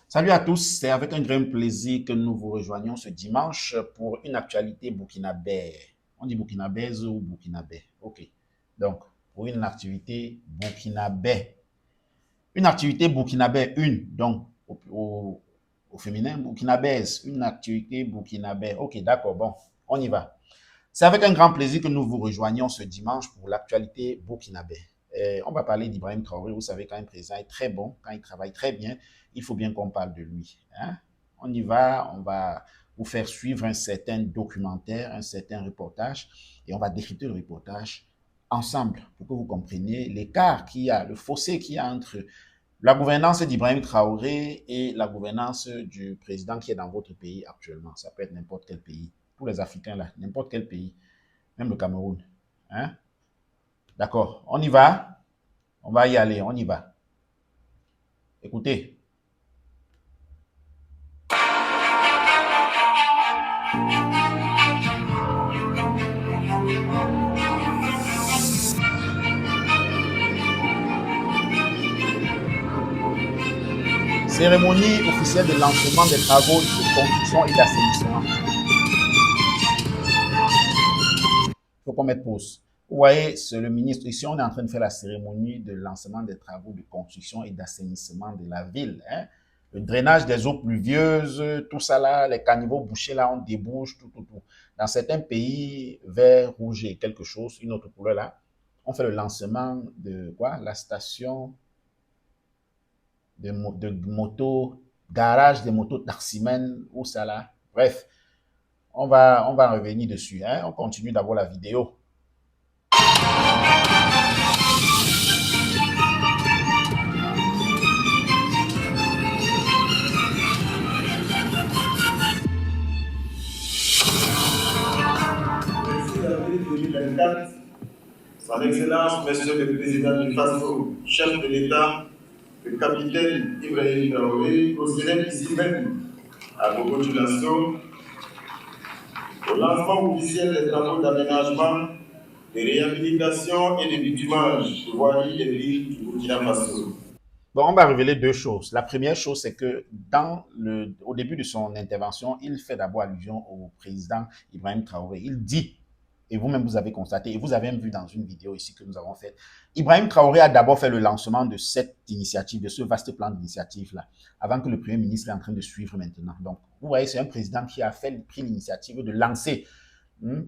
Salut à tous, c'est avec un grand plaisir que nous vous rejoignons ce dimanche pour une actualité burkinabé. On dit burkinabèse ou burkinabé. Ok. Donc, pour une activité burkinabé. Une activité burkinabé, une. Donc, au féminin, burkinabèse. Une activité burkinabé. Ok, d'accord. Bon, on y va. C'est avec un grand plaisir que nous vous rejoignons ce dimanche pour l'actualité burkinabé. On va parler d'Ibrahim Traoré. Vous savez, quand un président est très bon, quand il travaille très bien, il faut bien qu'on parle de lui. Hein? On y va, on va vous faire suivre un certain documentaire, un certain reportage, et on va décrypter le reportage ensemble pour que vous compreniez l'écart qu'il y a, le fossé qu'il y a entre la gouvernance d'Ibrahim Traoré et la gouvernance du président qui est dans votre pays actuellement. Ça peut être n'importe quel pays. Pour les Africains, là, n'importe quel pays, même le Cameroun. Hein? D'accord, on y va. On va y aller, on y va. Écoutez. Cérémonie officielle de lancement des travaux de construction et d'assainissement. Il faut qu'on mette pause. Vous voyez, c'est le ministre. Ici, on est en train de faire la cérémonie de lancement des travaux de construction et d'assainissement de la ville. Hein? Le drainage des eaux pluvieuses, tout ça là, les caniveaux bouchés là, on débouche, tout. Dans certains pays, vert, rouge et quelque chose, une autre couleur là, on fait le lancement de quoi? La station de moto, garage des motos taximènes, où ça là. Bref, on va revenir dessus. Hein? On continue d'abord la vidéo. Avril 2024, Son Excellence, Monsieur le Président du FASO, chef de l'État, le capitaine Ibrahim Traoré, procédait ici même à Bobo Dioulasso au lancement officiel des travaux d'aménagement, de réhabilitation et de bitumage de voiries des villes du Burkina Faso. Bon, on va révéler deux choses. La première chose, c'est que au début de son intervention, il fait d'abord allusion au président Ibrahim Traoré. Il dit, et vous-même vous avez constaté, et vous avez même vu dans une vidéo ici que nous avons faite, Ibrahim Traoré a d'abord fait le lancement de cette initiative, de ce vaste plan d'initiative-là, avant que le Premier ministre est en train de suivre maintenant. Donc, vous voyez, c'est un président qui a pris l'initiative de lancer.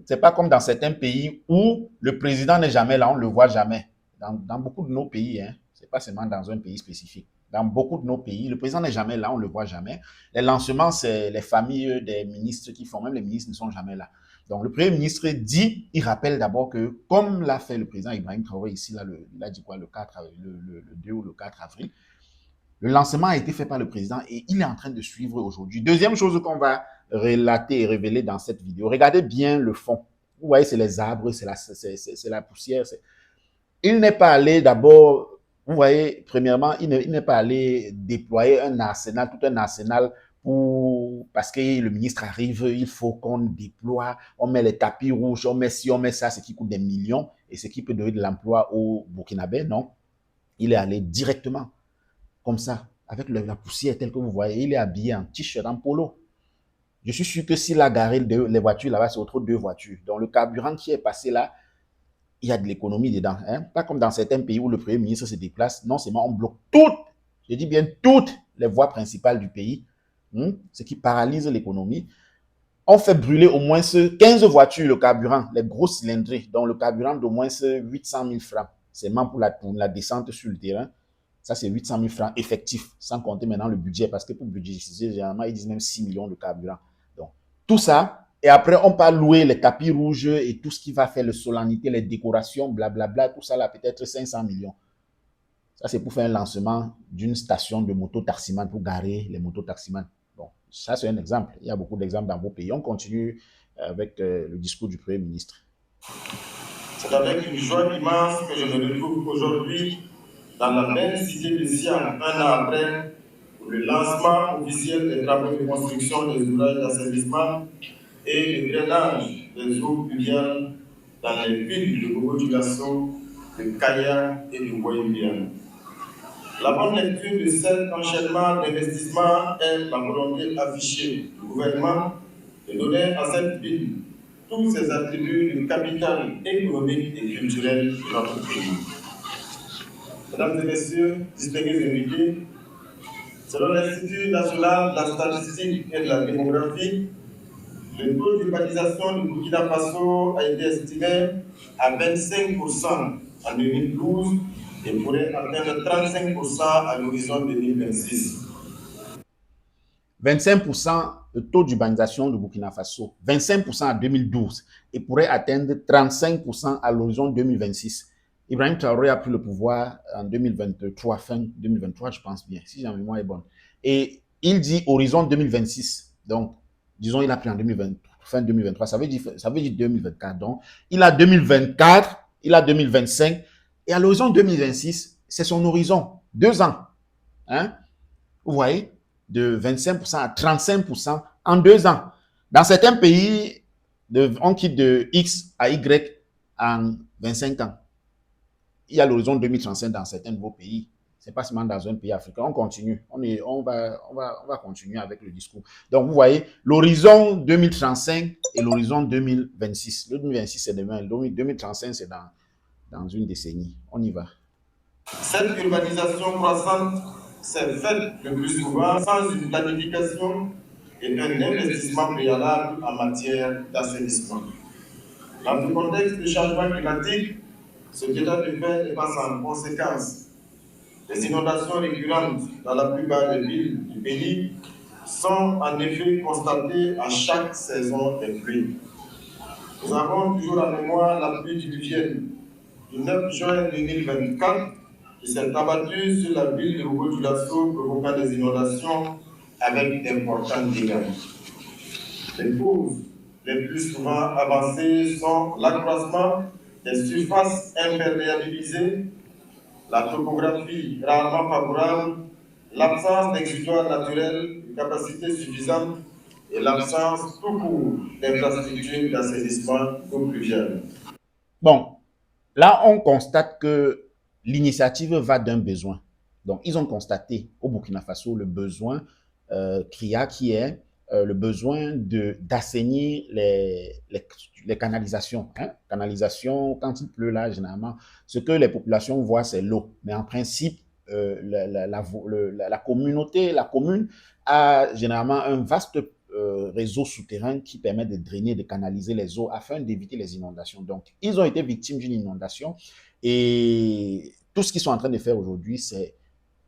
C'est pas comme dans certains pays où le président n'est jamais là, on ne le voit jamais. Dans beaucoup de nos pays, hein, c'est pas seulement dans un pays spécifique. Dans beaucoup de nos pays, le président n'est jamais là, on ne le voit jamais. Les lancements, c'est les familles des ministres qui font, même les ministres ne sont jamais là. Donc, le Premier ministre dit, il rappelle d'abord que, comme l'a fait le président Ibrahim Traoré ici, là, il a dit quoi, le 2 ou le 4 avril, le lancement a été fait par le président et il est en train de suivre aujourd'hui. Deuxième chose qu'on va relater et révéler dans cette vidéo, regardez bien le fond. Vous voyez, c'est les arbres, c'est la poussière. Il n'est pas allé d'abord, vous voyez, premièrement, il n'est pas allé déployer un arsenal, tout un arsenal parce que le ministre arrive, il faut qu'on déploie, on met les tapis rouges, on met ci, on met ça, ce qui coûte des millions et ce qui peut donner de l'emploi au Burkinabé. Non, il est allé directement comme ça, avec la poussière telle que vous voyez. Il est habillé en t-shirt, en polo. Je suis sûr que s'il a garé les voitures là-bas, c'est autre deux voitures. Donc le carburant qui est passé là, il y a de l'économie dedans. Hein? Pas comme dans certains pays où le Premier ministre se déplace. Non seulement on bloque toutes, je dis bien toutes les voies principales du pays, ce qui paralyse l'économie. On fait brûler au moins 15 voitures le carburant, les grosses cylindrées, donc le carburant d'au moins 800 000 francs. C'est même pour la descente sur le terrain. Ça, c'est 800 000 francs effectifs, sans compter maintenant le budget, parce que pour budgétiser, généralement, ils disent même 6 millions de carburant. Donc, tout ça, et après, on peut louer les tapis rouges et tout ce qui va faire les solennités, les décorations, blablabla, tout ça là, peut-être 500 millions. Ça, c'est pour faire un lancement d'une station de moto-taximan, pour garer les moto-taximans. Bon, ça, c'est un exemple. Il y a beaucoup d'exemples dans vos pays. On continue avec le discours du Premier ministre. C'est avec une joie immense que je me retrouve aujourd'hui dans la belle cité de Siam, un an après, pour le lancement officiel des travaux de construction des ouvrages d'assainissement et de drainage des eaux pluviales dans les villes de Bobo Dioulasso, de Kaya et de Boyembian. La bonne lecture de cet enchaînement d'investissements est la volonté affichée du gouvernement de donner à cette ville tous ses attributs de capital économique et culturel de notre pays. Mesdames et messieurs, distingués invités, selon l'Institut national de la statistique et de la démographie, le taux d'urbanisation du Burkina Faso a été estimé à 25% en 2012 et pourrait atteindre 35% à l'horizon 2026. 25% le taux d'urbanisation du Burkina Faso, 25% en 2012 et pourrait atteindre 35% à l'horizon 2026. Ibrahim Traoré a pris le pouvoir en 2023, fin 2023, je pense bien, si ma mémoire est bonne. Et il dit horizon 2026. Donc, disons, il a pris en 2023, fin 2023, ça veut dire 2024. Donc, il a 2024, il a 2025, et à l'horizon 2026, c'est son horizon. 2 ans. Hein? Vous voyez? De 25% à 35% en 2 ans. Dans certains pays, on quitte de X à Y en 25 ans. Il y a l'horizon 2035 dans certains nouveaux pays. C'est pas seulement dans un pays africain. On continue. On va continuer avec le discours. Donc, vous voyez, l'horizon 2035 et l'horizon 2026. Le 2026, c'est demain. Le 2035, c'est dans une décennie. On y va. Cette urbanisation croissante s'est faite le plus souvent sans une planification et un investissement préalable en matière d'assainissement. Dans le contexte du changement climatique, ce état de fait n'est pas sans conséquence. Les inondations récurrentes dans la plupart des villes du pays sont en effet constatées à chaque saison des pluies. Nous avons toujours en mémoire la pluie diluvienne du 9 juin 2024 qui s'est abattue sur la ville de Bobo-Dioulasso, provoquant des inondations avec d'importants dégâts. Les causes les plus souvent avancées sont l'accroissement des surfaces imperméabilisées, la topographie rarement favorable, l'absence d'exutoire naturel de capacité suffisante et l'absence tout court d'infrastructures d'assainissement d'eau pluviale. Bon, là, on constate que l'initiative va d'un besoin. Donc, ils ont constaté au Burkina Faso le besoin CRIA qui est le besoin d'assainir les canalisations. Hein? Canalisation, quand il pleut là, généralement, ce que les populations voient, c'est l'eau. Mais en principe, la communauté, la commune a généralement un vaste réseau souterrain qui permet de drainer, de canaliser les eaux afin d'éviter les inondations. Donc, ils ont été victimes d'une inondation et tout ce qu'ils sont en train de faire aujourd'hui, c'est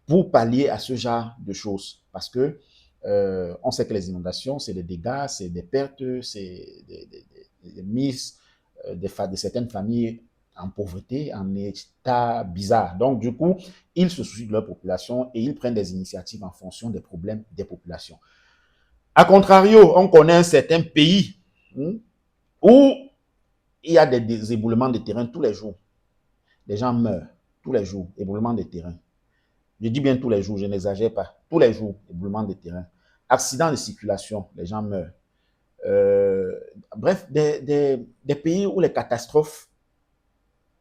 pour pallier à ce genre de choses. Parce que on sait que les inondations, c'est des dégâts, c'est des pertes, c'est des mises de certaines familles en pauvreté, en état bizarre. Donc, du coup, ils se soucient de leur population et ils prennent des initiatives en fonction des problèmes des populations. A contrario, on connaît un certain pays où il y a des éboulements de terrain tous les jours. Les gens meurent tous les jours, éboulements de terrain. Je dis bien tous les jours, je n'exagère pas. Tous les jours, éboulements de terrain. Accidents de circulation, les gens meurent. Bref, des pays où les catastrophes,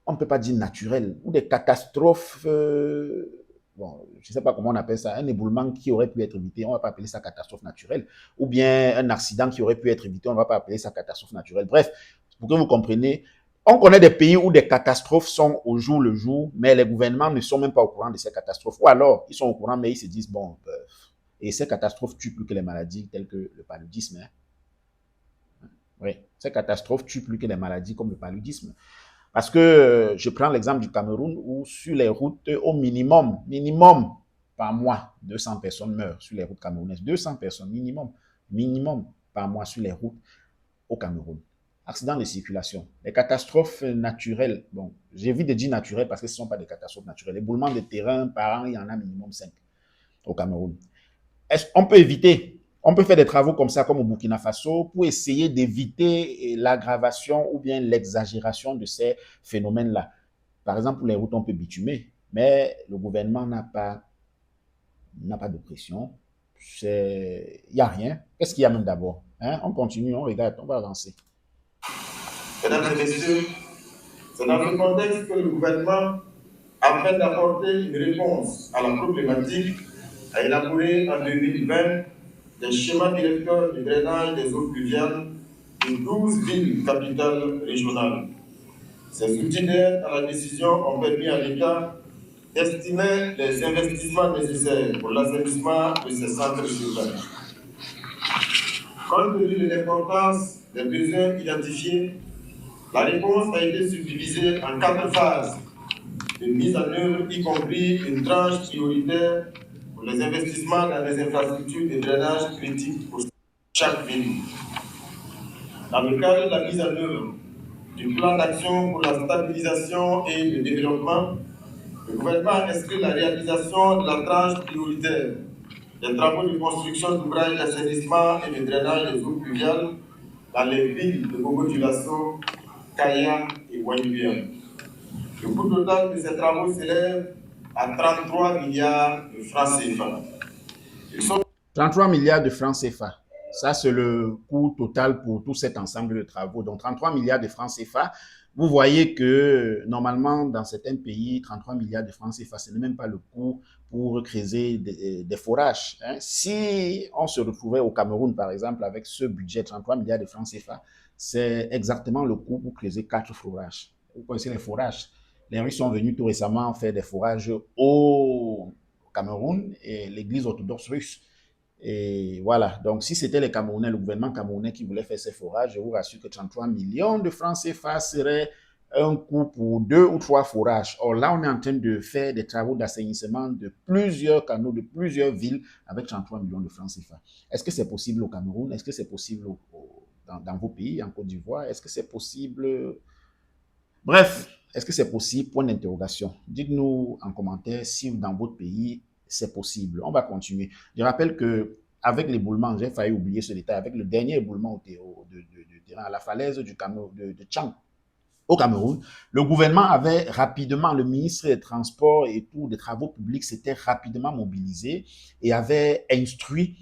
on ne peut pas dire naturelles, où des catastrophes, bon, je ne sais pas comment on appelle ça, un éboulement qui aurait pu être évité, on ne va pas appeler ça catastrophe naturelle, ou bien un accident qui aurait pu être évité, on ne va pas appeler ça catastrophe naturelle. Bref, pour que vous compreniez, on connaît des pays où des catastrophes sont au jour le jour, mais les gouvernements ne sont même pas au courant de ces catastrophes. Ou alors, ils sont au courant, mais ils se disent, bon, et ces catastrophes tuent plus que les maladies telles que le paludisme. Hein. Oui, ces catastrophes tuent plus que les maladies comme le paludisme. Parce que je prends l'exemple du Cameroun où sur les routes, au minimum par mois, 200 personnes meurent sur les routes camerounaises. 200 personnes minimum par mois sur les routes au Cameroun. Accidents de circulation, les catastrophes naturelles. Bon, j'évite de dire naturelles parce que ce ne sont pas des catastrophes naturelles. Les éboulements de terrain par an, il y en a minimum 5 au Cameroun. Est-ce qu'on peut éviter? On peut faire des travaux comme ça, comme au Burkina Faso, pour essayer d'éviter l'aggravation ou bien l'exagération de ces phénomènes-là. Par exemple, pour les routes, on peut bitumer, mais le gouvernement n'a pas de pression. Il n'y a rien. Qu'est-ce qu'il y a même d'abord? Hein? On continue, on regarde, on va avancer. Mesdames et messieurs, c'est dans ce contexte que le gouvernement a afin d'apporter une réponse à la problématique, a élaboré en 2020 des schémas directeurs de drainage des eaux pluviales de 12 villes capitales régionales. Ces outils d'aide à la décision ont permis à l'État d'estimer les investissements nécessaires pour l'assainissement de ces centres urbains. Compte tenu de l'importance des besoins identifiés, la réponse a été subdivisée en 4 phases de mise en œuvre, y compris une tranche prioritaire pour les investissements dans les infrastructures de drainage critiques pour chaque ville. Dans le cadre de la mise en œuvre du plan d'action pour la stabilisation et le développement, le gouvernement a inscrit la réalisation de la tranche prioritaire des travaux de construction d'ouvrages d'assainissement et de drainage des eaux pluviales dans les villes de Bobo-Dioulasso, Kaya et Wanyubian. Le coût total de ces travaux s'élève à 33 milliards de francs CFA. 33 milliards de francs CFA. Ça, c'est le coût total pour tout cet ensemble de travaux. Donc, 33 milliards de francs CFA. Vous voyez que normalement, dans certains pays, 33 milliards de francs CFA, ce n'est même pas le coût pour creuser des forages. Hein. Si on se retrouvait au Cameroun, par exemple, avec ce budget, 33 milliards de francs CFA, c'est exactement le coût pour creuser 4 forages. Vous connaissez les forages. Les Russes sont venus tout récemment faire des forages au Cameroun et l'église orthodoxe russe. Et voilà, donc si c'était les Camerounais, le gouvernement camerounais qui voulait faire ces forages, je vous rassure que 33 millions de francs CFA serait un coût pour 2 ou 3 forages. Or là, on est en train de faire des travaux d'assainissement de plusieurs canaux, de plusieurs villes avec 33 millions de francs CFA. Est-ce que c'est possible au Cameroun? Est-ce que c'est possible dans vos pays, en Côte d'Ivoire? Est-ce que c'est possible? Bref, est-ce que c'est possible? Point d'interrogation. Dites-nous en commentaire si dans votre pays, c'est possible. On va continuer. Je rappelle que avec l'éboulement, j'ai failli oublier ce détail, avec le dernier éboulement de terrain à la falaise de Tchang, au Cameroun, le gouvernement avait rapidement, le ministre des Transports et tout, des Travaux publics s'était rapidement mobilisé et avait instruit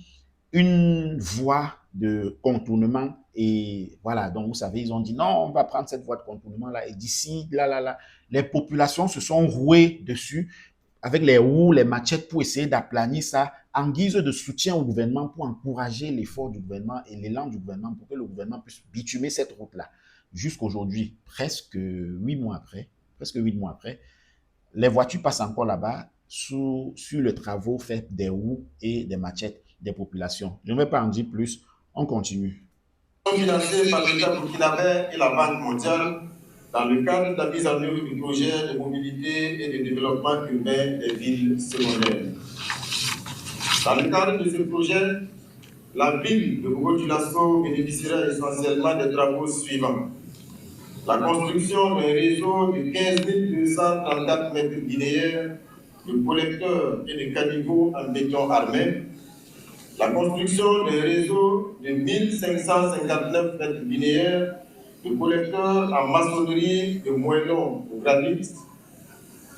une voie de contournement. Et voilà, donc vous savez, ils ont dit non, on va prendre cette voie de contournement-là. Et d'ici, là, les populations se sont rouées dessus avec les roues, les machettes pour essayer d'aplanir ça en guise de soutien au gouvernement, pour encourager l'effort du gouvernement et l'élan du gouvernement pour que le gouvernement puisse bitumer cette route-là. Jusqu'aujourd'hui, presque 8 mois après, les voitures passent encore là-bas sur le travaux fait des roues et des machettes des populations. Je ne vais pas en dire plus, on continue. Financés par l'État burkinabé et la Banque mondiale dans le cadre de la mise en œuvre du projet de mobilité et de développement urbain des villes secondaires. Dans le cadre de ce projet, la ville de Bobo-Dioulasso bénéficiera essentiellement des travaux suivants. La construction d'un réseau de 15 234 mètres linéaires de collecteurs et de caniveaux en béton armé, la construction d'un réseau de 1559 mètres linéaires de collecteurs en maçonnerie de moellons au granit,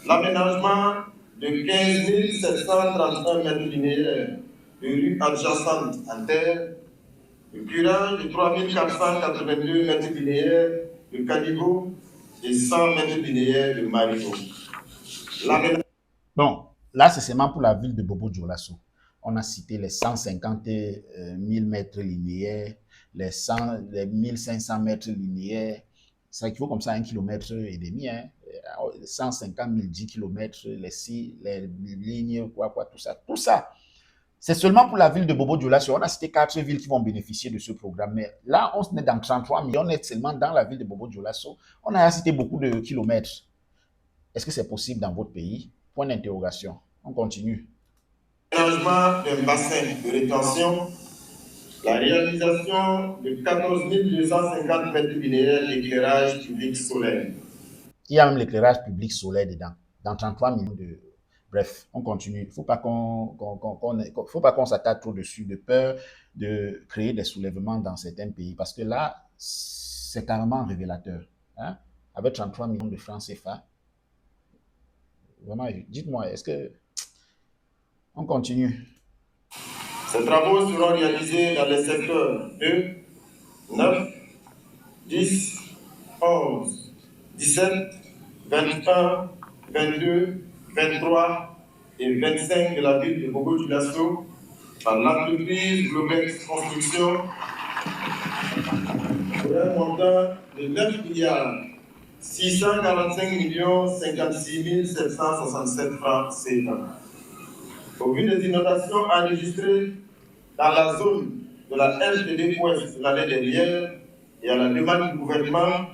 l'aménagement de 15 731 mètres linéaires de rues adjacentes en terre, le curage de 3 482 mètres linéaires de caniveaux et 100 mètres linéaires de marigots. Bon, là, c'est seulement pour la ville de Bobo-Dioulasso. On a cité les 150 000 mètres linéaires, les 1500 mètres linéaires. Ça équivaut comme ça à 1,5 km. Hein. 150 000, 10 km, les lignes, tout ça. Tout ça, c'est seulement pour la ville de Bobo-Dioulasso. On a cité 4 villes qui vont bénéficier de ce programme. Mais là, on est dans 33 millions, on est seulement dans la ville de Bobo-Dioulasso. On a cité beaucoup de kilomètres. Est-ce que c'est possible dans votre pays? Point d'interrogation. On continue. L'aménagement d'un bassin de rétention, la réalisation de 14 250 mètres linéaires d'éclairage public solaire. Il y a même l'éclairage public solaire dedans, dans 33 millions de... Bref, on continue. Il ne faut pas qu'on s'attarde trop dessus, de peur de créer des soulèvements dans certains pays. Parce que là, c'est carrément révélateur. Hein? Avec 33 millions de francs CFA. Vraiment, dites-moi, est-ce que... On continue. Ces travaux seront réalisés dans les secteurs 2, 9, 10, 11, 17, 21, 22, 23 et 25 de la ville de Bobo-Dioulasso par l'entreprise Globex Construction pour un montant de 9 milliards 645 56 767 francs CFA. Au vu des inondations enregistrées dans la zone de la LTD Ouest l'année dernière et à la demande du gouvernement,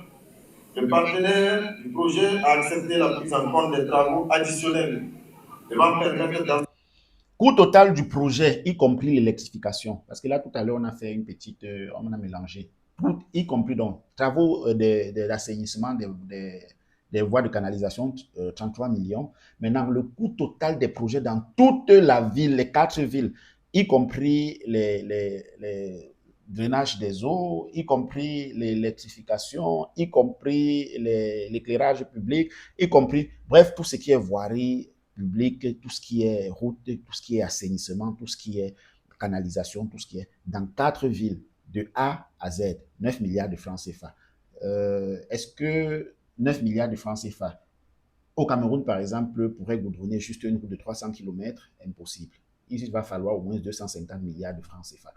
le partenaire du projet a accepté la prise en compte des travaux additionnels devant permettre d'assurer. Coût total du projet, y compris l'électrification. Parce que là, tout à l'heure, on a fait une petite, on a mélangé. Y compris donc travaux d'assainissement des voies de canalisation, 33 millions. Maintenant, le coût total des projets dans toute la ville, les 4 villes, y compris les drainages des eaux, y compris l'électrification, y compris l'éclairage public, y compris, bref, tout ce qui est voirie public, tout ce qui est route, tout ce qui est assainissement, tout ce qui est canalisation, tout ce qui est dans 4 villes, de A à Z, 9 milliards de francs CFA. Est-ce que 9 milliards de francs CFA, au Cameroun, par exemple, pourrait goudronner juste une route de 300 km? Impossible. Il va falloir au moins 250 milliards de francs CFA.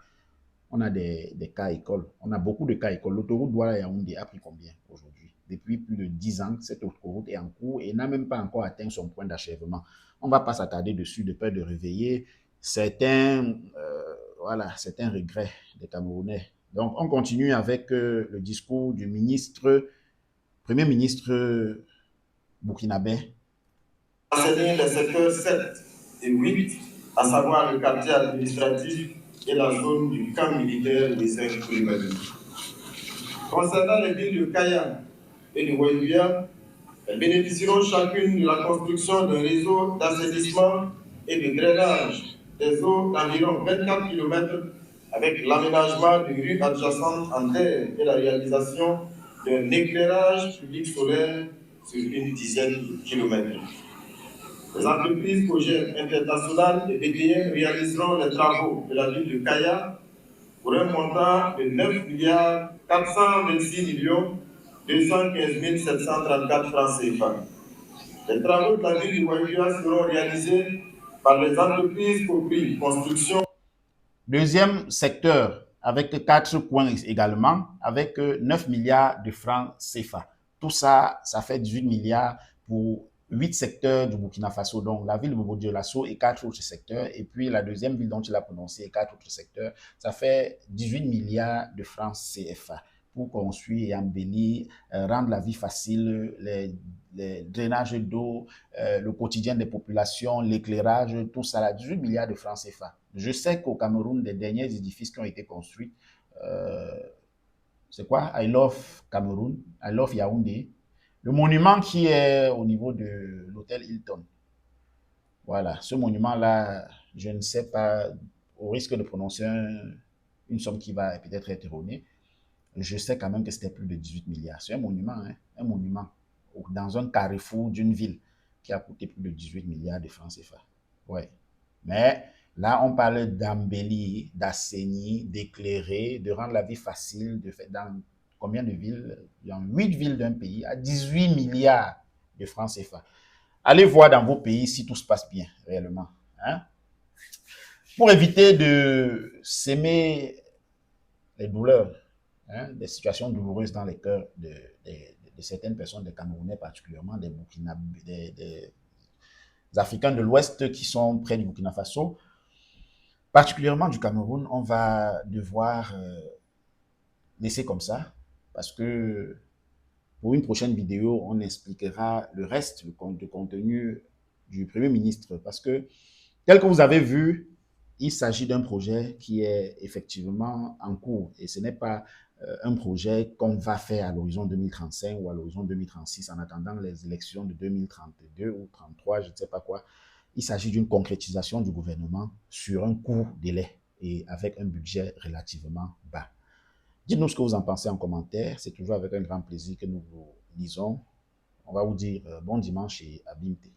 On a des cas écoles. On a beaucoup de cas écoles. L'autoroute Douala-Yaoundé a pris combien aujourd'hui? Depuis plus de 10 ans, cette autoroute est en cours et n'a même pas encore atteint son point d'achèvement. On ne va pas s'attarder dessus de peur de réveiller certains, certains regrets des Camerounais. Donc, on continue avec le discours du premier ministre burkinabé. Enseigner les secteurs 7 et 8, à savoir le quartier administratif et la zone du camp militaire des 5 km. Concernant les villes de Kaya et de Ouéouia, elles bénéficieront chacune de la construction d'un réseau d'assainissement et de drainage des eaux d'environ 24 km avec l'aménagement de rues adjacentes en terre et la réalisation d'un éclairage public solaire sur une dizaine de kilomètres. Les entreprises projets internationales et BDM réaliseront les travaux de la ville de Kaya pour un montant de 9 milliards 426 millions 215 734 francs CFA. Les travaux de la ville de Ouéouia seront réalisés par les entreprises Copri Construction. Deuxième secteur, avec 4 points également, avec 9 milliards de francs CFA. Tout ça, ça fait 18 milliards pour 8 secteurs du Burkina Faso, donc la ville de Bobo-Dioulasso et 4 autres secteurs, et puis la deuxième ville dont il a prononcé 4 autres secteurs, ça fait 18 milliards de francs CFA pour construire et embellir, rendre la vie facile, les drainages d'eau, le quotidien des populations, l'éclairage, tout ça, là, 18 milliards de francs CFA. Je sais qu'au Cameroun, les derniers édifices qui ont été construits, c'est quoi? I Love Cameroun, I Love Yaoundé. Le monument qui est au niveau de l'hôtel Hilton. Voilà, ce monument-là, je ne sais pas, au risque de prononcer une somme qui va peut-être être erronée, je sais quand même que c'était plus de 18 milliards. C'est un monument, hein, un monument dans un carrefour d'une ville qui a coûté plus de 18 milliards de francs CFA. Ouais. Mais là, on parle d'embellir, d'assainir, d'éclairer, de rendre la vie facile, de faire dans combien de villes? Dans 8 villes d'un pays, à 18 milliards de francs CFA. Allez voir dans vos pays si tout se passe bien, réellement. Hein? Pour éviter de s'aimer les douleurs, hein, des situations douloureuses dans les cœurs de certaines personnes, des Camerounais particulièrement, des Burkinabés, des Africains de l'Ouest qui sont près du Burkina Faso, particulièrement du Cameroun, on va devoir laisser comme ça, parce que pour une prochaine vidéo, on expliquera le reste du contenu du Premier ministre, parce que, tel que vous avez vu, il s'agit d'un projet qui est effectivement en cours, et ce n'est pas un projet qu'on va faire à l'horizon 2035 ou à l'horizon 2036 en attendant les élections de 2032 ou 2033, je ne sais pas quoi. Il s'agit d'une concrétisation du gouvernement sur un court délai et avec un budget relativement bas. Dites-nous ce que vous en pensez en commentaire. C'est toujours avec un grand plaisir que nous vous lisons. On va vous dire bon dimanche et à bientôt.